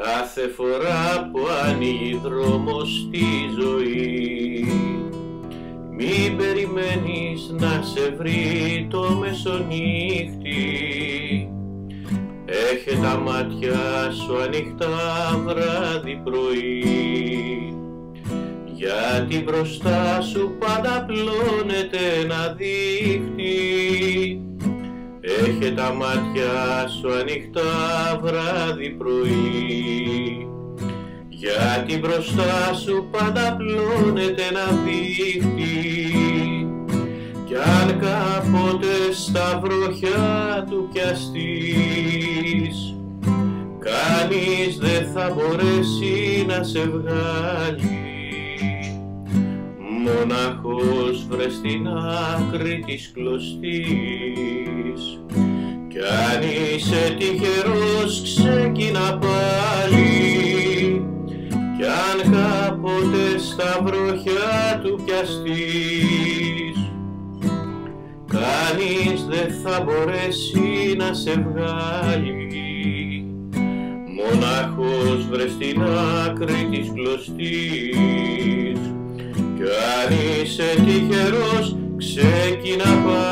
κάθε φορά που ανοίγει δρόμος στη ζωή. Μην περιμένεις να σε βρει το μεσονύχτη, έχε τα μάτια σου ανοιχτά βράδυ πρωί, γιατί μπροστά σου πάντα πλώνεται ένα δίχτυ. Έχε τα μάτια σου ανοιχτά βράδυ πρωί, γιατί μπροστά σου πάντα πλώνεται ένα δίχτυ. Κι αν κάποτε στα βροχιά του πιαστείς, κανείς δεν θα μπορέσει να σε βγάλει. Μοναχός βρες την άκρη της κλωστής, κι αν είσαι τυχερός ξεκίνα πάλι. Κι αν κάποτε στα βροχιά του πιαστείς, κανείς δεν θα μπορέσει να σε βγάλει. Μοναχός βρες την άκρη της κλωστής, κι αν είσαι τυχερός ξεκίνα πάλι.